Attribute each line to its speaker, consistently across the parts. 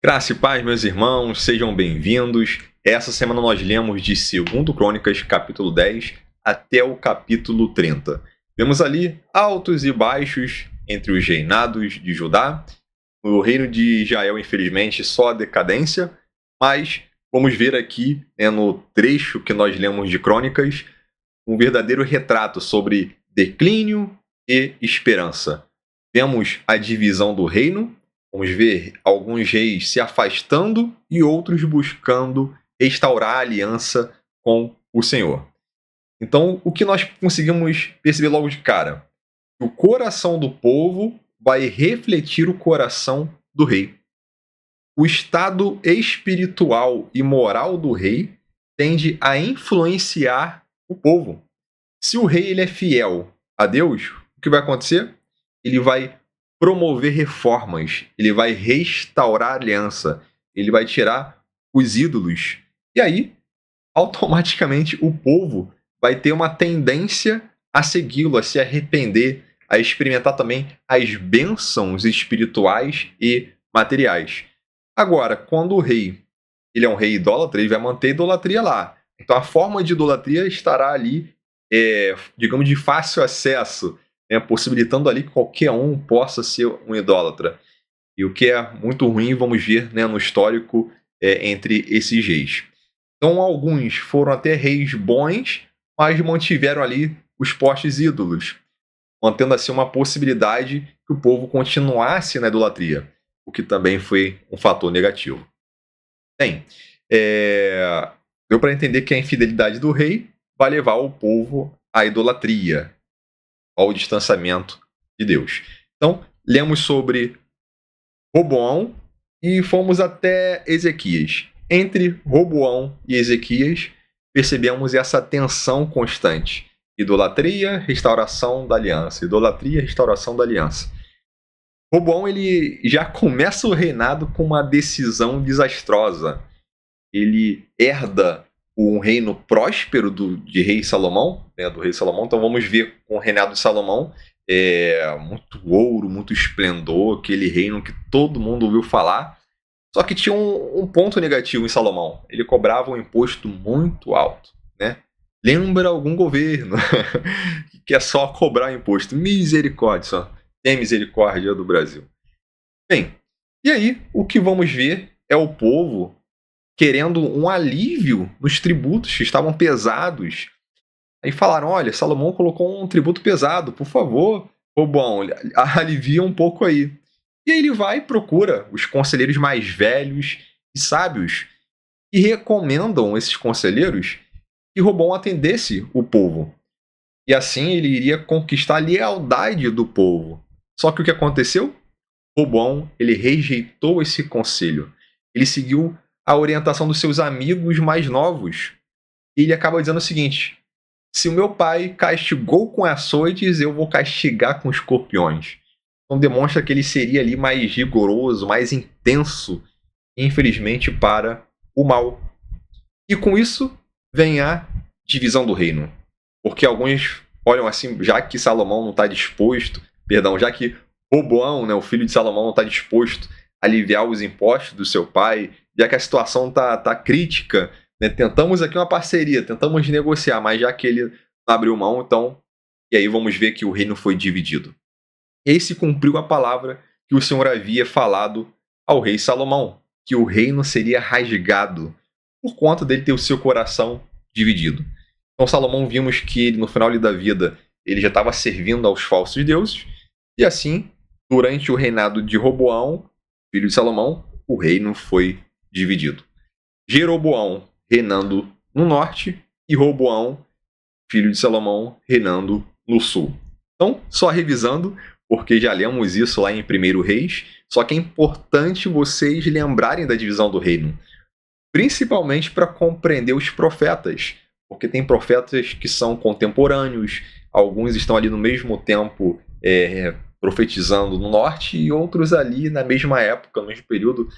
Speaker 1: Graça e paz, meus irmãos, sejam bem-vindos. Essa semana nós lemos de 2 Crônicas, capítulo 10, até o capítulo 30. Vemos ali altos e baixos entre os reinados de Judá. No reino de Israel, infelizmente, só a decadência, mas vamos ver aqui, no trecho que nós lemos de Crônicas, um verdadeiro retrato sobre declínio e esperança. Vemos a divisão do reino. Vamos ver alguns reis se afastando e outros buscando restaurar a aliança com o Senhor. Então, o que nós conseguimos perceber logo de cara? O coração do povo vai refletir o coração do rei. O estado espiritual e moral do rei tende a influenciar o povo. Se o rei ele é fiel a Deus, o que vai acontecer? Ele vai promover reformas, ele vai restaurar a aliança, ele vai tirar os ídolos. E aí, automaticamente, o povo vai ter uma tendência a segui-lo, a se arrepender, a experimentar também as bênçãos espirituais e materiais. Agora, quando o rei ele é um rei idólatra, ele vai manter a idolatria lá. Então, a forma de idolatria estará ali, digamos, de fácil acesso, possibilitando ali que qualquer um possa ser um idólatra. E o que é muito ruim, vamos ver, no histórico entre esses reis. Então, alguns foram até reis bons, mas mantiveram ali os postes ídolos, mantendo assim uma possibilidade que o povo continuasse na idolatria, o que também foi um fator negativo. Bem, deu para entender que a infidelidade do rei vai levar o povo à idolatria, ao distanciamento de Deus. Então, lemos sobre Roboão e fomos até Ezequias. Entre Roboão e Ezequias, percebemos essa tensão constante. Idolatria, restauração da aliança. Idolatria, restauração da aliança. Roboão ele já começa o reinado com uma decisão desastrosa. Ele herda um reino próspero do rei Salomão. Então vamos ver com o reinado de Salomão, muito ouro, muito esplendor, aquele reino que todo mundo ouviu falar. Só que tinha um ponto negativo em Salomão. Ele cobrava um imposto muito alto, né? Lembra algum governo que é só cobrar imposto. Misericórdia, só. Tem misericórdia do Brasil. Bem, e aí o que vamos ver é o povo querendo um alívio nos tributos que estavam pesados. Aí falaram, olha, Salomão colocou um tributo pesado, por favor, Roboão, alivia um pouco aí. E aí ele vai e procura os conselheiros mais velhos e sábios e recomendam esses conselheiros que Roboão atendesse o povo. E assim ele iria conquistar a lealdade do povo. Só que o que aconteceu? Roboão, ele rejeitou esse conselho. Ele seguiu a orientação dos seus amigos mais novos. E ele acaba dizendo o seguinte: se o meu pai castigou com açoites, eu vou castigar com escorpiões. Então demonstra que ele seria ali mais rigoroso, mais intenso, infelizmente, para o mal. E com isso vem a divisão do reino. Porque alguns olham assim, já que Salomão não está disposto, já que Roboão, o filho de Salomão, não está disposto a aliviar os impostos do seu pai, já que a situação está crítica, tentamos aqui uma parceria, tentamos negociar, mas já que ele não abriu mão, então... E aí vamos ver que o reino foi dividido. E aí se cumpriu a palavra que o Senhor havia falado ao rei Salomão, que o reino seria rasgado por conta dele ter o seu coração dividido. Então Salomão vimos que ele, no final da vida, ele já estava servindo aos falsos deuses, e assim, durante o reinado de Roboão, filho de Salomão, o reino foi dividido. Jeroboão reinando no norte e Roboão, filho de Salomão, reinando no sul. Então, só revisando, porque já lemos isso lá em 1 Reis, só que é importante vocês lembrarem da divisão do reino, principalmente para compreender os profetas, porque tem profetas que são contemporâneos, alguns estão ali no mesmo tempo profetizando no norte e outros ali na mesma época, no mesmo período,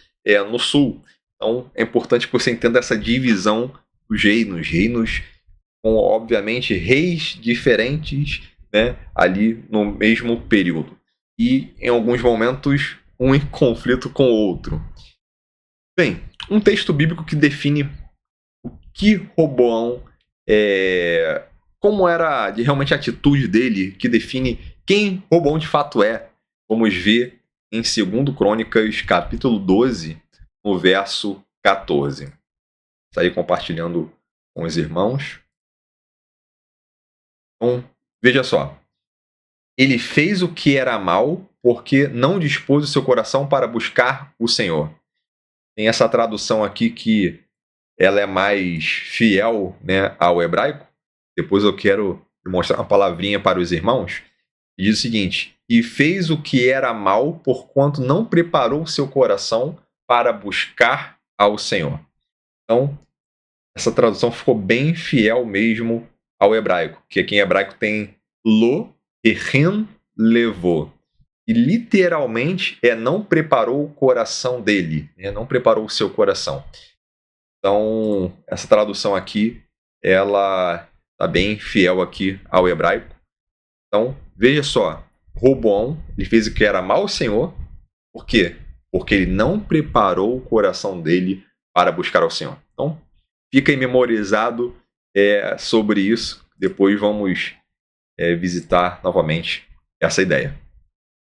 Speaker 1: no sul. Então é importante que você entenda essa divisão dos reinos com, obviamente, reis diferentes, ali no mesmo período. E em alguns momentos, um em conflito com o outro. Bem, um texto bíblico que define o que Roboão como era realmente a atitude dele, que define quem Roboão de fato é. Vamos ver em 2 Crônicas, capítulo 12, no verso 14. Estarei compartilhando com os irmãos. Então, veja só. Ele fez o que era mal, porque não dispôs o seu coração para buscar o Senhor. Tem essa tradução aqui que ela é mais fiel, né, ao hebraico. Depois eu quero mostrar uma palavrinha para os irmãos. Diz o seguinte: e fez o que era mal, porquanto não preparou o seu coração para buscar ao Senhor. Então, essa tradução ficou bem fiel mesmo ao hebraico, que aqui em hebraico tem lo e ren levou. E literalmente não preparou o coração dele, né? Não preparou o seu coração. Então, essa tradução aqui, ela está bem fiel aqui ao hebraico. Então, veja só, Roboão, ele fez o que era mal ao Senhor. Por quê? Porque ele não preparou o coração dele para buscar ao Senhor. Então, fica aí memorizado sobre isso. Depois vamos visitar novamente essa ideia.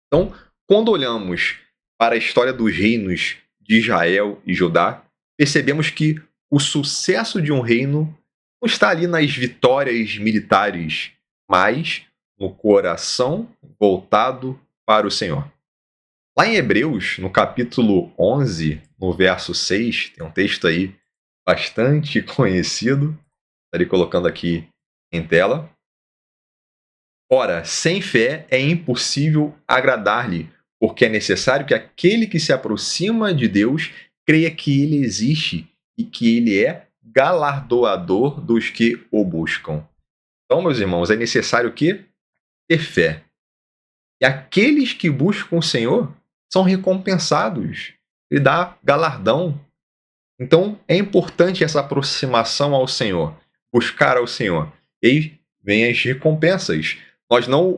Speaker 1: Então, quando olhamos para a história dos reinos de Israel e Judá, percebemos que o sucesso de um reino não está ali nas vitórias militares, mas no coração voltado para o Senhor. Lá em Hebreus, no capítulo 11, no verso 6, tem um texto aí bastante conhecido. Estarei colocando aqui em tela. Ora, sem fé é impossível agradar-lhe, porque é necessário que aquele que se aproxima de Deus creia que ele existe e que ele é galardoador dos que o buscam. Então, meus irmãos, é necessário o quê? Ter fé. E aqueles que buscam o Senhor são recompensados. Ele dá galardão. Então, é importante essa aproximação ao Senhor, buscar ao Senhor. E aí vem as recompensas. Nós não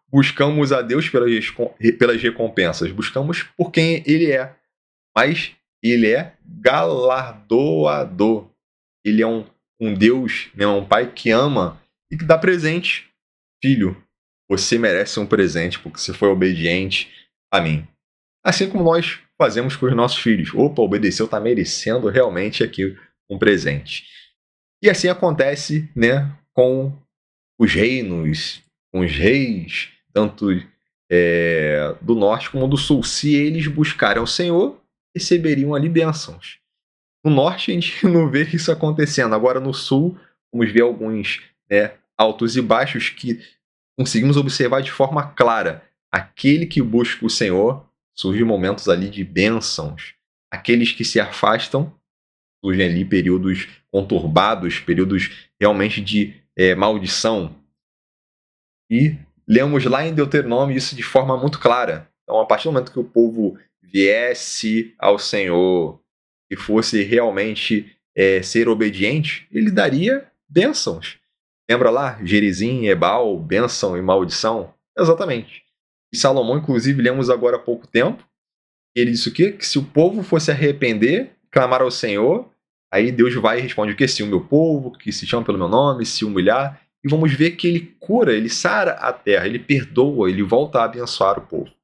Speaker 1: buscamos a Deus pelas recompensas, buscamos por quem Ele é. Mas Ele é galardoador. Ele é um Deus, né, um Pai que ama e que dá presente. Filho, você merece um presente porque você foi obediente a mim. Assim como nós fazemos com os nossos filhos. Opa, obedeceu, está merecendo realmente aqui um presente. E assim acontece, né, com os reinos, com os reis, tanto do norte como do sul. Se eles buscarem o Senhor, receberiam ali bênçãos. No norte a gente não vê isso acontecendo. Agora no sul, vamos ver alguns altos e baixos que conseguimos observar de forma clara. Aquele que busca o Senhor, surgem momentos ali de bênçãos. Aqueles que se afastam, surgem ali períodos conturbados, períodos realmente de maldição. E lemos lá em Deuteronômio isso de forma muito clara. Então, a partir do momento que o povo viesse ao Senhor e fosse realmente ser obediente, ele daria bênçãos. Lembra lá? Gerizim, Ebal, bênção e maldição? Exatamente. E Salomão, inclusive, lemos agora há pouco tempo, ele disse o quê? Que se o povo fosse arrepender, clamar ao Senhor, aí Deus vai e responde o quê? Se o meu povo, que se chama pelo meu nome, se humilhar. E vamos ver que ele cura, ele sara a terra, ele perdoa, ele volta a abençoar o povo.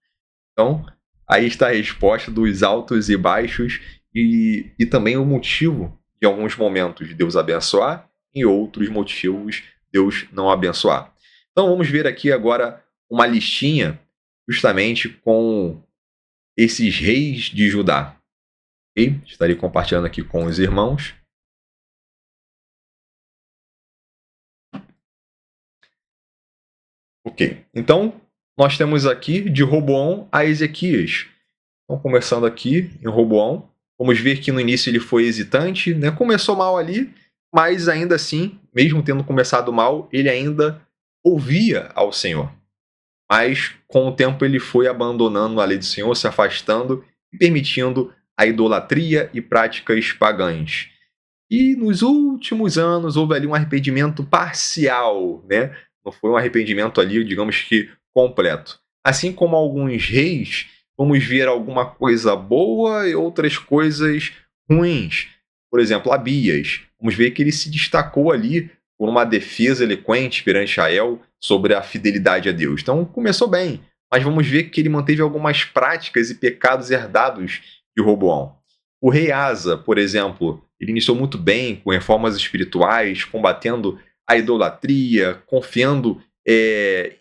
Speaker 1: Então, aí está a resposta dos altos e baixos e também o motivo de alguns momentos de Deus abençoar e outros motivos Deus não abençoar. Então, vamos ver aqui agora uma listinha justamente com esses reis de Judá. Okay? Estarei compartilhando aqui com os irmãos. Ok, então nós temos aqui de Roboão a Ezequias. Então, começando aqui em Roboão, vamos ver que no início ele foi hesitante, né? Começou mal ali, mas ainda assim, mesmo tendo começado mal, ele ainda ouvia ao Senhor. Mas com o tempo ele foi abandonando a lei do Senhor, se afastando e permitindo a idolatria e práticas pagãs. E nos últimos anos houve ali um arrependimento parcial, né? Não foi um arrependimento ali, digamos que completo. Assim como alguns reis, vamos ver alguma coisa boa e outras coisas ruins. Por exemplo, Abias. Vamos ver que ele se destacou ali por uma defesa eloquente perante Israel sobre a fidelidade a Deus. Então, começou bem, mas vamos ver que ele manteve algumas práticas e pecados herdados de Roboão. O rei Asa, por exemplo, ele iniciou muito bem com reformas espirituais, combatendo a idolatria, confiando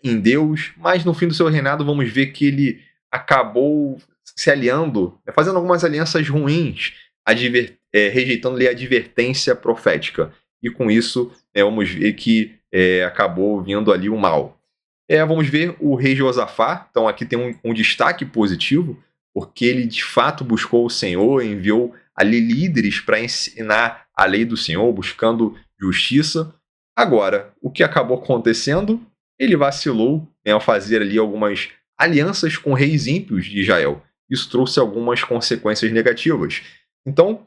Speaker 1: em Deus, mas no fim do seu reinado vamos ver que ele acabou se aliando, fazendo algumas alianças ruins, rejeitando-lhe a advertência profética. E com isso, vamos ver que acabou vindo ali o mal. Vamos ver o rei Josafá. Então aqui tem um destaque positivo, porque ele de fato buscou o Senhor, enviou ali líderes para ensinar a lei do Senhor, buscando justiça. Agora, o que acabou acontecendo? Ele vacilou ao fazer ali algumas alianças com reis ímpios de Israel. Isso trouxe algumas consequências negativas. Então,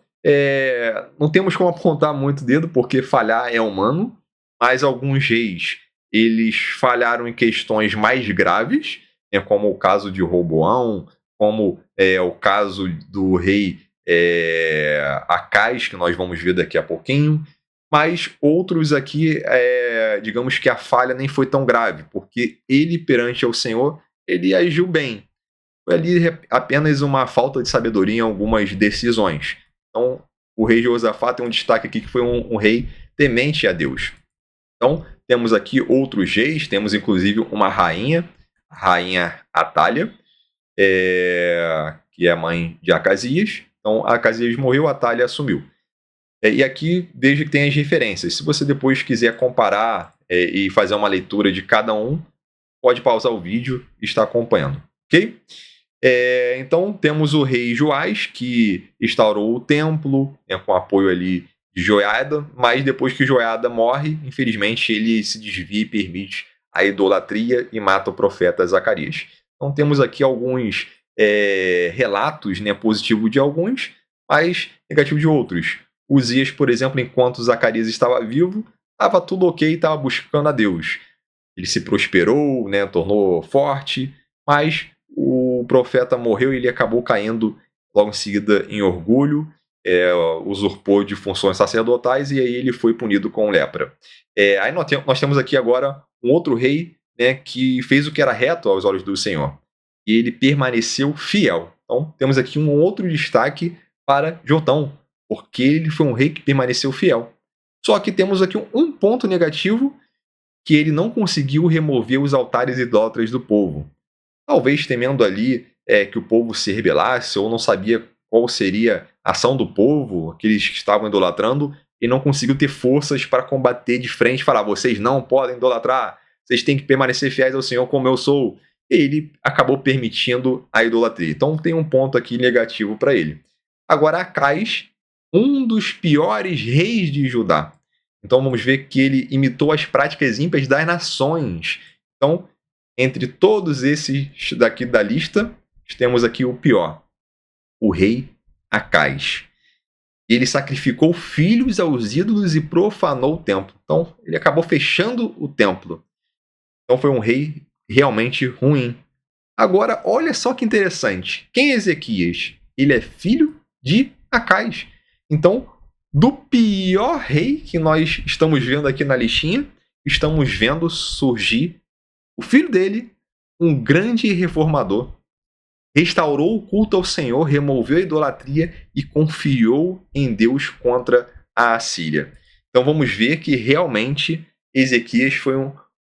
Speaker 1: não temos como apontar muito dedo, porque falhar é humano, mas alguns reis eles falharam em questões mais graves, como o caso de Roboão, como o caso do rei Acais, que nós vamos ver daqui a pouquinho, mas outros aqui, digamos que a falha nem foi tão grave, porque ele perante ao Senhor, ele agiu bem. Foi ali apenas uma falta de sabedoria em algumas decisões. Então, o rei Josafá tem um destaque aqui que foi um rei temente a Deus. Então, temos aqui outros reis, temos inclusive uma rainha, a rainha Atália, que é a mãe de Acasias. Então, Acasias morreu, Atália assumiu. E aqui veja que tem as referências. Se você depois quiser comparar e fazer uma leitura de cada um, pode pausar o vídeo e estar acompanhando, ok? Então, temos o rei Joás, que instaurou o templo, com apoio ali de Joiada, mas depois que Joiada morre, infelizmente, ele se desvia e permite a idolatria e mata o profeta Zacarias. Então, temos aqui alguns relatos positivos de alguns, mas negativos de outros. Uzias, por exemplo, enquanto Zacarias estava vivo, estava tudo ok, estava buscando a Deus. Ele se prosperou, tornou forte, mas o profeta morreu e ele acabou caindo logo em seguida em orgulho, usurpou de funções sacerdotais e aí ele foi punido com lepra. Aí nós temos aqui agora um outro rei que fez o que era reto aos olhos do Senhor. E ele permaneceu fiel. Então temos aqui um outro destaque para Jotão, porque ele foi um rei que permaneceu fiel. Só que temos aqui um ponto negativo, que ele não conseguiu remover os altares idólatras do povo. Talvez temendo ali que o povo se rebelasse, ou não sabia qual seria a ação do povo, aqueles que estavam idolatrando, e não conseguiu ter forças para combater de frente, falar, vocês não podem idolatrar, vocês têm que permanecer fiéis ao Senhor como eu sou. E ele acabou permitindo a idolatria. Então tem um ponto aqui negativo para ele. Agora, Acais, um dos piores reis de Judá. Então vamos ver que ele imitou as práticas ímpias das nações. Então, entre todos esses daqui da lista, temos aqui o pior, o rei Acais. Ele sacrificou filhos aos ídolos e profanou o templo. Então, ele acabou fechando o templo. Então foi um rei realmente ruim. Agora, olha só que interessante. Quem é Ezequias? Ele é filho de Acais. Então, do pior rei que nós estamos vendo aqui na listinha, estamos vendo surgir o filho dele, um grande reformador. Restaurou o culto ao Senhor, removeu a idolatria e confiou em Deus contra a Assíria. Então vamos ver que realmente Ezequias foi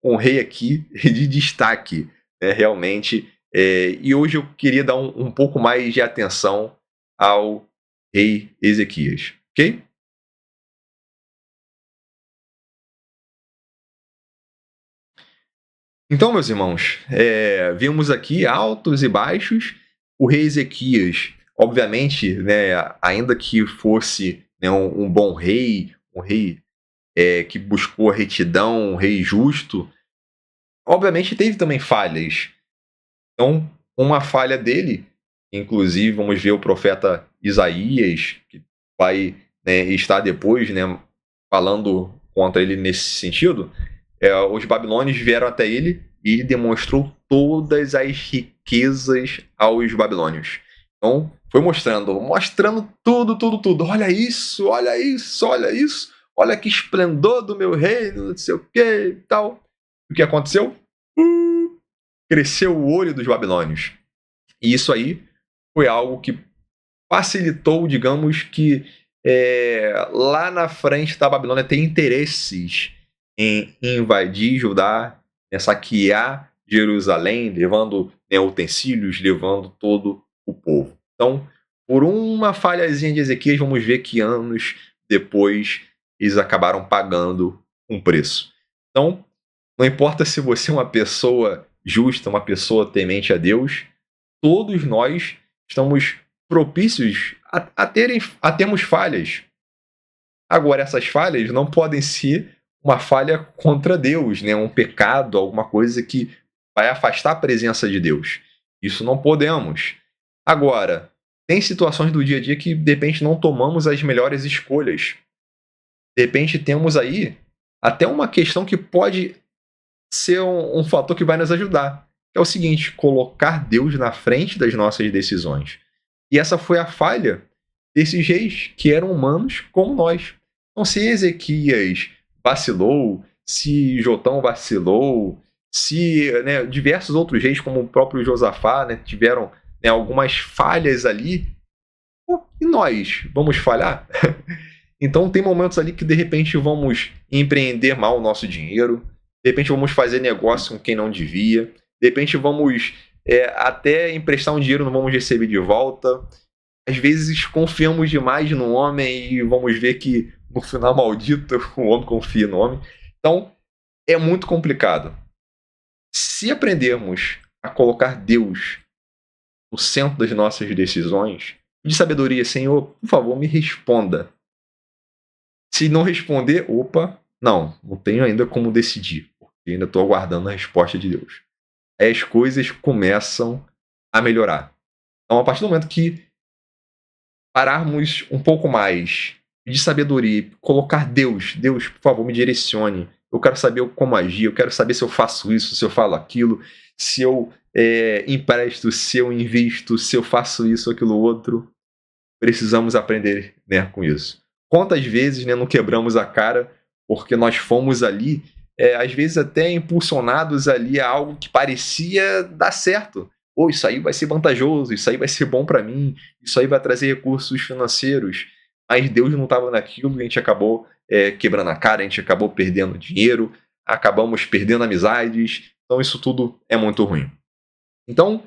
Speaker 1: um rei aqui de destaque, realmente. E hoje eu queria dar um pouco mais de atenção ao rei Ezequias, ok? Então, meus irmãos, vimos aqui altos e baixos. O rei Ezequias, obviamente, ainda que fosse um bom rei, um rei que buscou a retidão, um rei justo, obviamente teve também falhas. Então, uma falha dele, inclusive, vamos ver o profeta Isaías, que vai estar depois falando contra ele nesse sentido. Os babilônios vieram até ele e ele demonstrou todas as riquezas aos babilônios. Então, foi mostrando tudo, tudo, tudo. Olha isso, olha isso, olha isso. Olha que esplendor do meu reino, não sei o que e tal. O que aconteceu? Cresceu o olho dos babilônios. E isso aí foi algo que facilitou, digamos que lá na frente da Babilônia tem interesses em invadir Judá, saquear Jerusalém, levando utensílios, levando todo o povo. Então, por uma falhazinha de Ezequias, vamos ver que anos depois eles acabaram pagando um preço. Então, não importa se você é uma pessoa justa, uma pessoa temente a Deus, todos nós estamos propícios a termos falhas. Agora, essas falhas não podem ser uma falha contra Deus, né? Um pecado, alguma coisa que vai afastar a presença de Deus. Isso não podemos. Agora, tem situações do dia a dia que, de repente, não tomamos as melhores escolhas. De repente, temos aí até uma questão que pode ser um fator que vai nos ajudar. É o seguinte, colocar Deus na frente das nossas decisões. E essa foi a falha desses reis que eram humanos como nós. Então, se Ezequias vacilou, se Jotão vacilou, se diversos outros reis, como o próprio Josafá, tiveram algumas falhas ali, e nós vamos falhar? Então, tem momentos ali que, de repente, vamos empreender mal o nosso dinheiro, de repente, vamos fazer negócio com quem não devia, de repente, vamos até emprestar um dinheiro, não vamos receber de volta. Às vezes, confiamos demais no homem e vamos ver que, no final maldito, o homem confia no homem. Então, é muito complicado. Se aprendermos a colocar Deus no centro das nossas decisões, de sabedoria, Senhor, por favor, me responda. Se não responder, não tenho ainda como decidir, porque ainda estou aguardando a resposta de Deus. Aí as coisas começam a melhorar. Então, a partir do momento que pararmos um pouco mais de sabedoria, colocar Deus, por favor, me direcione. Eu quero saber como agir, eu quero saber se eu faço isso, se eu falo aquilo, se eu empresto, se eu invisto, se eu faço isso, aquilo, outro. Precisamos aprender com isso. Quantas vezes não quebramos a cara porque nós fomos ali, às vezes até impulsionados ali a algo que parecia dar certo. Isso aí vai ser vantajoso, isso aí vai ser bom para mim, isso aí vai trazer recursos financeiros. Mas Deus não estava naquilo e a gente acabou quebrando a cara, a gente acabou perdendo dinheiro, acabamos perdendo amizades. Então isso tudo é muito ruim. Então,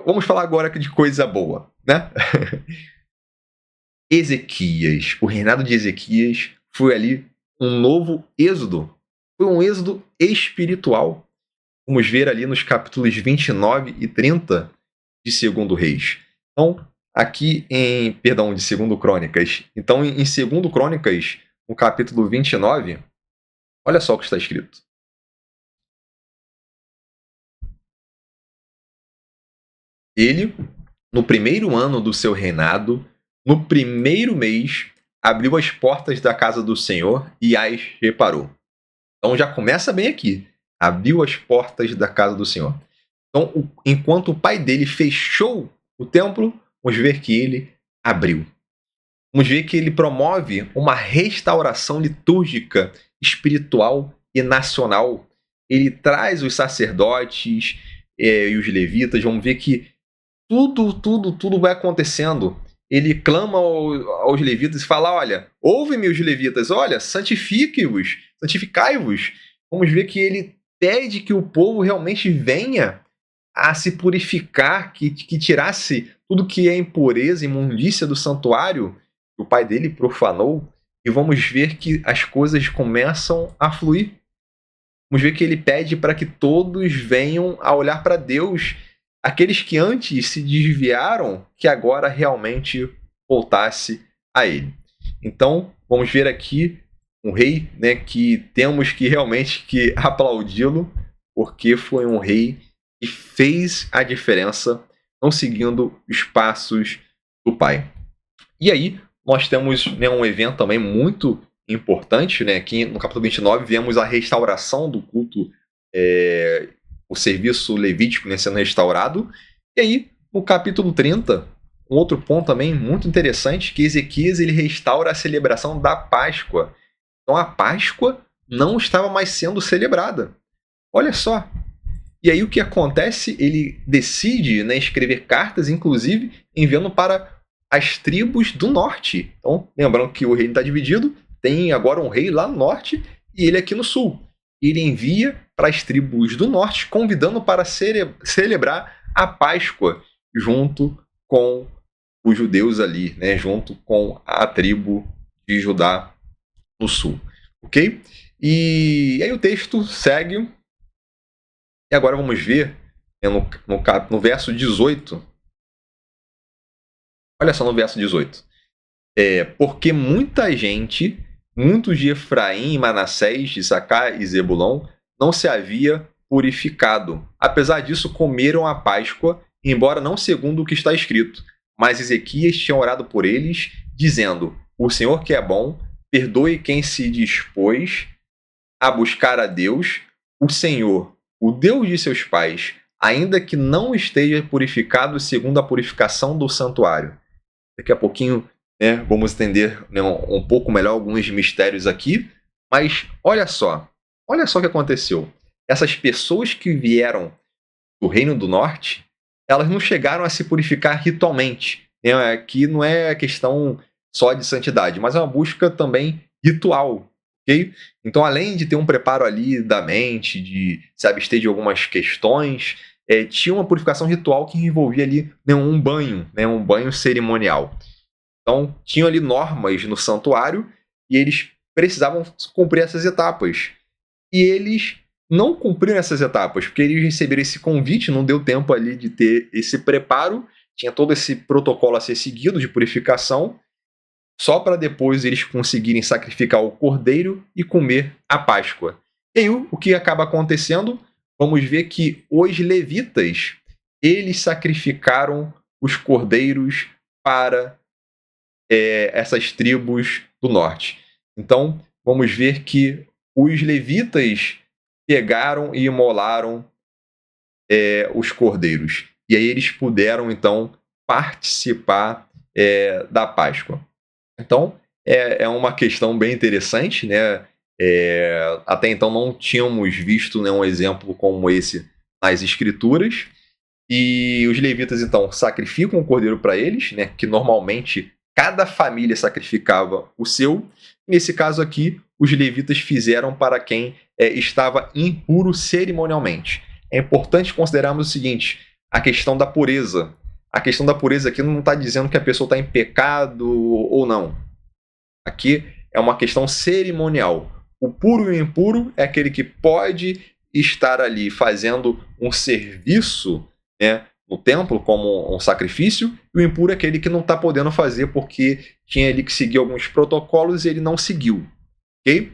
Speaker 1: vamos falar agora de coisa boa, né? Ezequias, o reinado de Ezequias foi ali um novo êxodo. Foi um êxodo espiritual. Vamos ver ali nos capítulos 29 e 30 de 2 Reis. Então, aqui de 2 Crônicas. Então, em 2 Crônicas, no capítulo 29, olha só o que está escrito. Ele, no primeiro ano do seu reinado, no primeiro mês, abriu as portas da casa do Senhor e as reparou. Então já começa bem aqui. Abriu as portas da casa do Senhor. Então, enquanto o pai dele fechou o templo, vamos ver que ele abriu. Vamos ver que ele promove uma restauração litúrgica, espiritual e nacional. Ele traz os sacerdotes e os levitas. Vamos ver que tudo vai acontecendo. Ele clama aos levitas e fala, olha, ouve-me os levitas, olha, santifiquem-vos, santificai-vos. Vamos ver que ele pede que o povo realmente venha a se purificar, que tirasse tudo que é impureza, imundícia do santuário, que o pai dele profanou, e vamos ver que as coisas começam a fluir. Vamos ver que ele pede para que todos venham a olhar para Deus, aqueles que antes se desviaram, que agora realmente voltasse a ele. Então, vamos ver aqui um rei, que temos que realmente aplaudi-lo, porque foi um rei que fez a diferença, não seguindo os passos do pai. E aí, nós temos um evento também muito importante, aqui no capítulo 29, vemos a restauração do culto, o serviço levítico sendo restaurado. E aí, no capítulo 30, um outro ponto também muito interessante, que Ezequias ele restaura a celebração da Páscoa. Então a Páscoa não estava mais sendo celebrada. Olha só. E aí o que acontece? Ele decide, né, escrever cartas, inclusive enviando para as tribos do norte. Então, lembrando que o reino está dividido, tem agora um rei lá no norte e ele aqui no sul. Ele envia para as tribos do norte, convidando para celebrar a Páscoa junto com os judeus ali, né, junto com a tribo de Judá no sul. Ok? E aí o texto segue. E agora vamos ver no verso 18. Olha só no verso 18. Porque muita gente, muitos de Efraim, Manassés, de Issacar e Zebulon, não se havia purificado. Apesar disso, comeram a Páscoa, embora não segundo o que está escrito. Mas Ezequias tinha orado por eles, dizendo: o Senhor que é bom, perdoe quem se dispôs a buscar a Deus, o Senhor, o Deus de seus pais, ainda que não esteja purificado segundo a purificação do santuário. Daqui a pouquinho, né, vamos entender, né, um pouco melhor alguns mistérios aqui, mas olha só o que aconteceu. Essas pessoas que vieram do Reino do Norte, elas não chegaram a se purificar ritualmente. Né? Aqui não é questão só de santidade, mas é uma busca também ritual. Okay? Então, além de ter um preparo ali da mente, de se abster de algumas questões, tinha uma purificação ritual que envolvia ali, né, um banho cerimonial. Então, tinham ali normas no santuário e eles precisavam cumprir essas etapas. E eles não cumpriram essas etapas, porque eles receberam esse convite, não deu tempo ali de ter esse preparo, tinha todo esse protocolo a ser seguido de purificação, só para depois eles conseguirem sacrificar o cordeiro e comer a Páscoa. E aí, o que acaba acontecendo? Vamos ver que os levitas, eles sacrificaram os cordeiros para essas tribos do norte. Então, vamos ver que os levitas pegaram e imolaram os cordeiros. E aí eles puderam, então, participar da Páscoa. Então, é uma questão bem interessante, né? Até então não tínhamos visto, né, um exemplo como esse nas Escrituras. E os levitas, então, sacrificam o cordeiro para eles, né? Que normalmente cada família sacrificava o seu. Nesse caso aqui, os levitas fizeram para quem estava impuro cerimonialmente. É importante considerarmos o seguinte, a questão da pureza. A questão da pureza aqui não está dizendo que a pessoa está em pecado ou não. Aqui é uma questão cerimonial. O puro e o impuro é aquele que pode estar ali fazendo um serviço, né, no templo como um sacrifício, e o impuro é aquele que não está podendo fazer porque tinha ali que seguir alguns protocolos e ele não seguiu. Okay?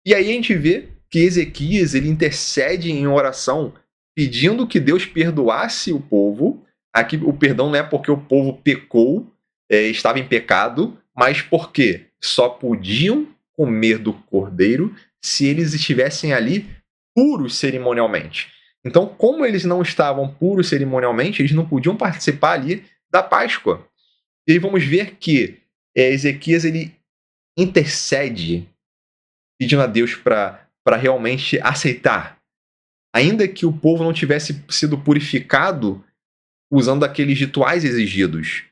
Speaker 1: E aí a gente vê que Ezequias ele intercede em oração pedindo que Deus perdoasse o povo. Aqui o perdão não é porque o povo pecou, estava em pecado, mas porque só podiam comer do cordeiro se eles estivessem ali puros cerimonialmente. Então, como eles não estavam puros cerimonialmente, eles não podiam participar ali da Páscoa. E aí vamos ver que Ezequias ele intercede pedindo a Deus para realmente aceitar. Ainda que o povo não tivesse sido purificado usando aqueles rituais exigidos.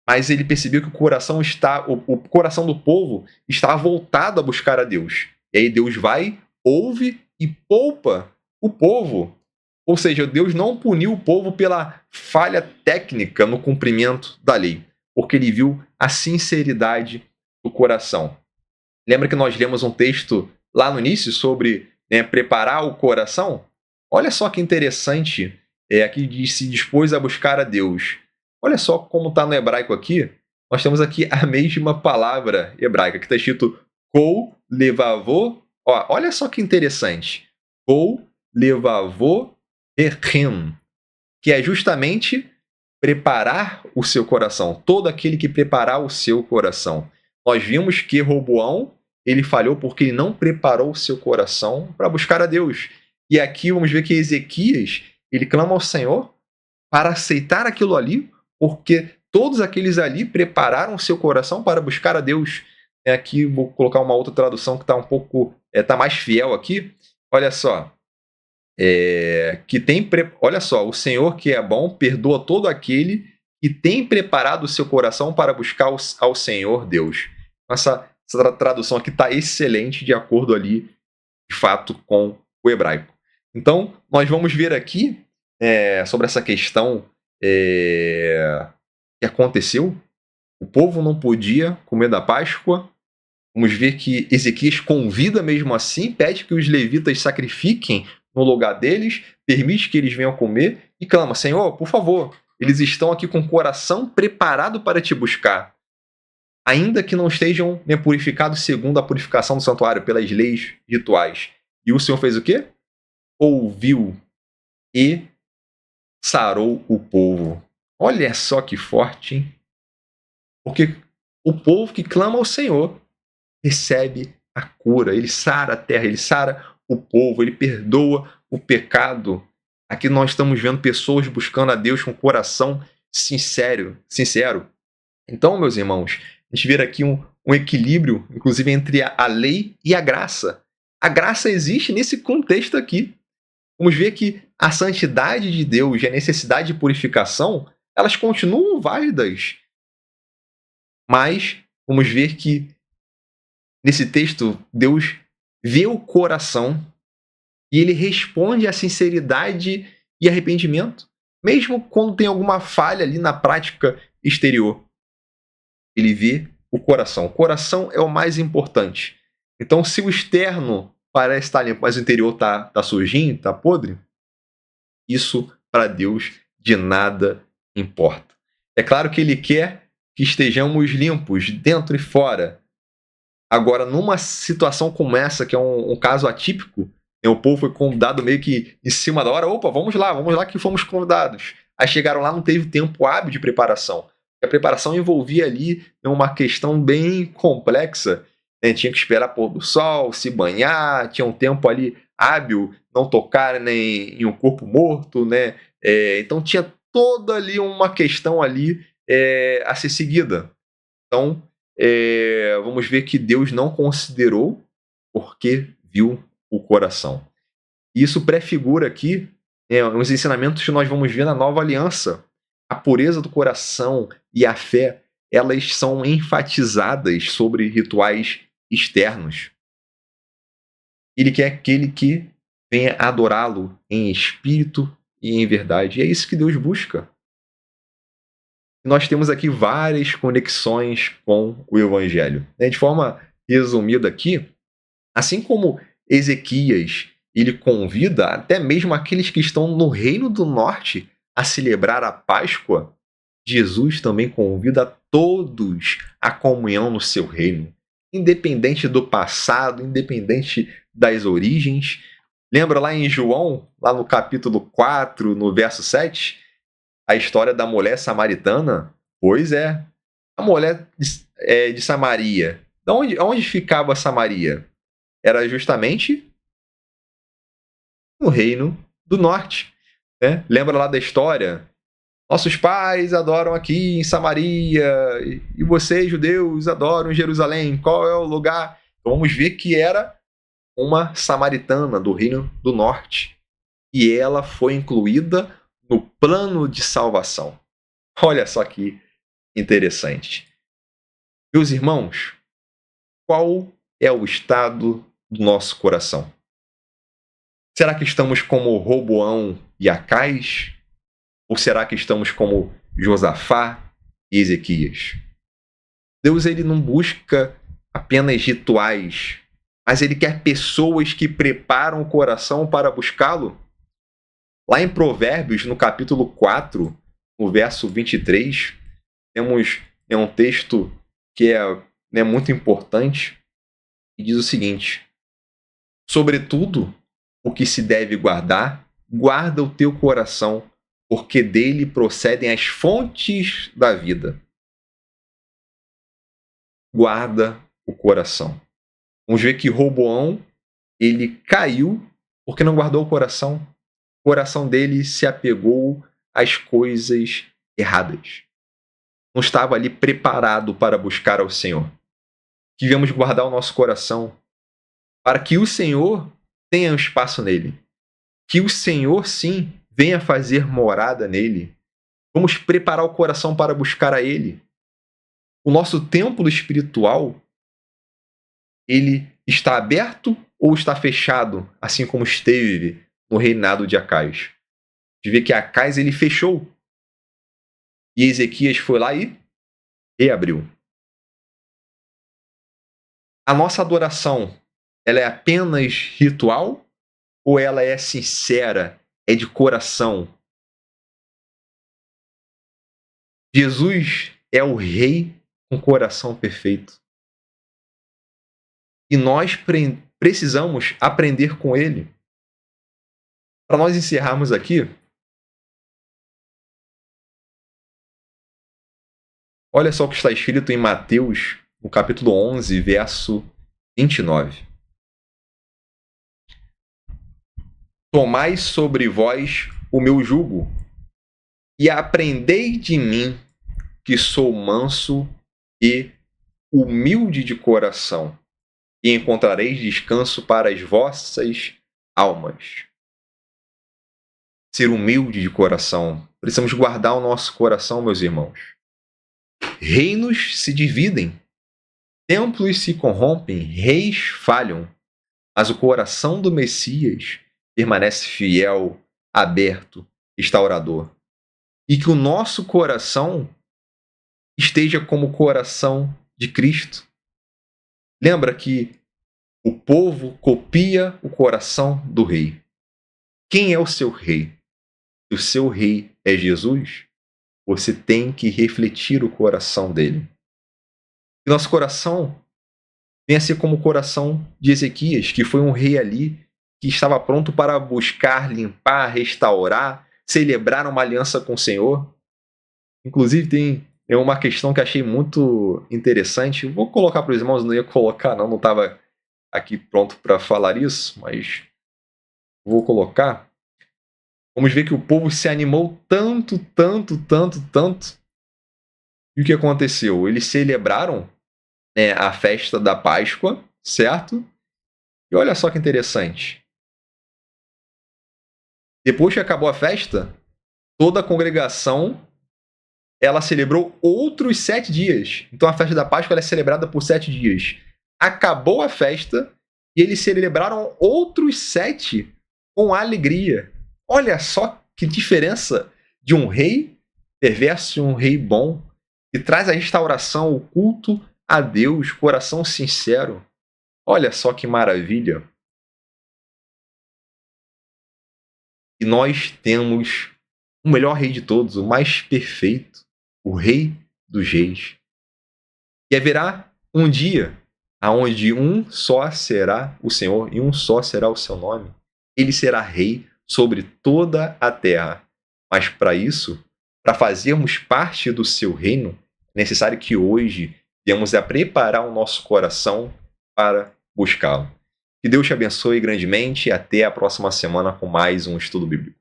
Speaker 1: Mas ele percebeu que o coração do povo está voltado a buscar a Deus. E aí Deus vai, ouve e poupa o povo. Ou seja, Deus não puniu o povo pela falha técnica no cumprimento da lei, porque ele viu a sinceridade do coração. Lembra que nós lemos um texto lá no início sobre, né, preparar o coração? Olha só que interessante, aqui diz se dispôs a buscar a Deus. Olha só como está no hebraico aqui. Nós temos aqui a mesma palavra hebraica, que está escrito kol levavô. Olha só que interessante. Kol levavô erem, que é justamente preparar o seu coração. Todo aquele que preparar o seu coração. Nós vimos que Roboão ele falhou porque ele não preparou o seu coração para buscar a Deus. E aqui vamos ver que Ezequias ele clama ao Senhor para aceitar aquilo ali, porque todos aqueles ali prepararam seu coração para buscar a Deus. Aqui vou colocar uma outra tradução que está um pouco, tá mais fiel aqui. Olha só, olha só, o Senhor que é bom perdoa todo aquele que tem preparado o seu coração para buscar ao Senhor Deus. Essa tradução aqui está excelente, de acordo ali, de fato, com o hebraico. Então, nós vamos ver aqui sobre essa questão que aconteceu. O povo não podia comer da Páscoa. Vamos ver que Ezequias convida mesmo assim, pede que os levitas sacrifiquem no lugar deles, permite que eles venham comer e clama: Senhor, por favor, eles estão aqui com o coração preparado para te buscar. Ainda que não estejam purificados segundo a purificação do santuário, pelas leis rituais. E o Senhor fez o quê? Ouviu e sarou o povo. Olha só que forte, hein? Porque o povo que clama ao Senhor recebe a cura. Ele sara a terra, ele sara o povo, ele perdoa o pecado. Aqui nós estamos vendo pessoas buscando a Deus com coração sincero. Então, meus irmãos, a gente vê aqui um equilíbrio, inclusive, entre a lei e a graça. A graça existe nesse contexto aqui. Vamos ver que a santidade de Deus e a necessidade de purificação, elas continuam válidas. Mas vamos ver que nesse texto, Deus vê o coração e ele responde à sinceridade e arrependimento, mesmo quando tem alguma falha ali na prática exterior. Ele vê o coração. O coração é o mais importante. Então, se o externo parece estar limpo, mas o interior está sujinho, está podre, isso para Deus de nada importa. É claro que ele quer que estejamos limpos, dentro e fora. Agora, numa situação como essa, que é um caso atípico, o povo foi convidado meio que em cima da hora. Opa, vamos lá que fomos convidados. Aí chegaram lá, não teve tempo hábil de preparação. A preparação envolvia ali uma questão bem complexa. Tinha que esperar pôr do sol, se banhar, tinha um tempo ali hábil, não tocar nem em um corpo morto, né? Então tinha toda ali uma questão ali a ser seguida. Então, vamos ver que Deus não considerou porque viu o coração. Isso prefigura aqui os ensinamentos que nós vamos ver na nova aliança. A pureza do coração e a fé, elas são enfatizadas sobre rituais externos. Ele quer aquele que venha adorá-lo em espírito e em verdade. E é isso que Deus busca. Nós temos aqui várias conexões com o Evangelho. De forma resumida aqui, assim como Ezequias, ele convida até mesmo aqueles que estão no Reino do Norte a celebrar a Páscoa, Jesus também convida todos à comunhão no seu reino, independente do passado, independente das origens. Lembra lá em João, lá no capítulo 4, no verso 7, a história da mulher samaritana? Pois é, a mulher de Samaria. Onde ficava Samaria? Era justamente no Reino do Norte. Né? Lembra lá da história? Nossos pais adoram aqui em Samaria, e vocês, judeus, adoram em Jerusalém. Qual é o lugar? Então vamos ver que era uma samaritana do Reino do Norte. E ela foi incluída no plano de salvação. Olha só que interessante. Meus irmãos, qual é o estado do nosso coração? Será que estamos como Roboão e Acais? Ou será que estamos como Josafá e Ezequias? Deus, ele não busca apenas rituais, mas ele quer pessoas que preparam o coração para buscá-lo. Lá em Provérbios, no capítulo 4, no verso 23, temos um texto que é muito importante e diz o seguinte: sobretudo, o que se deve guardar, guarda o teu coração, porque dele procedem as fontes da vida. Guarda o coração. Vamos ver que Roboão, ele caiu porque não guardou o coração. O coração dele se apegou às coisas erradas. não estava ali preparado para buscar ao Senhor. Que devemos guardar o nosso coração para que o Senhor tenha um espaço nele. Que o Senhor, sim, venha fazer morada nele. Vamos preparar o coração para buscar a Ele. O nosso templo espiritual, ele está aberto ou está fechado, assim como esteve no reinado de Acais? De ver que Acais ele fechou. E Ezequias foi lá e reabriu. A nossa adoração, ela é apenas ritual ou ela é sincera, é de coração? Jesus é o rei com coração perfeito. E nós precisamos aprender com ele. Para nós encerrarmos aqui, olha só o que está escrito em Mateus, no capítulo 11, verso 29. Tomai sobre vós o meu jugo e aprendei de mim, que sou manso e humilde de coração, e encontrareis descanso para as vossas almas. Ser humilde de coração. Precisamos guardar o nosso coração, meus irmãos. Reinos se dividem, templos se corrompem, reis falham, mas o coração do Messias permanece fiel, aberto, restaurador. E que o nosso coração esteja como o coração de Cristo. Lembra que o povo copia o coração do rei. Quem é o seu rei? Se o seu rei é Jesus, você tem que refletir o coração dele. Que nosso coração venha a ser como o coração de Ezequias, que foi um rei ali que estava pronto para buscar, limpar, restaurar, celebrar uma aliança com o Senhor. Inclusive tem uma questão que achei muito interessante. Vou colocar para os irmãos, não ia colocar não estava aqui pronto para falar isso, mas vou colocar. Vamos ver que o povo se animou tanto. E o que aconteceu? Eles celebraram, né, a festa da Páscoa, certo? E olha só que interessante. Depois que acabou a festa, toda a congregação ela celebrou outros 7 dias. Então a festa da Páscoa ela é celebrada por 7 dias. Acabou a festa e eles celebraram outros 7 com alegria. Olha só que diferença de um rei perverso e um rei bom, que traz a restauração, o culto a Deus, coração sincero. Olha só que maravilha. E nós temos o melhor rei de todos, o mais perfeito, o rei dos reis. E haverá um dia onde um só será o Senhor e um só será o seu nome. Ele será rei sobre toda a terra. Mas para isso, para fazermos parte do seu reino, é necessário que hoje venhamos a preparar o nosso coração para buscá-lo. Que Deus te abençoe grandemente e até a próxima semana com mais um estudo bíblico.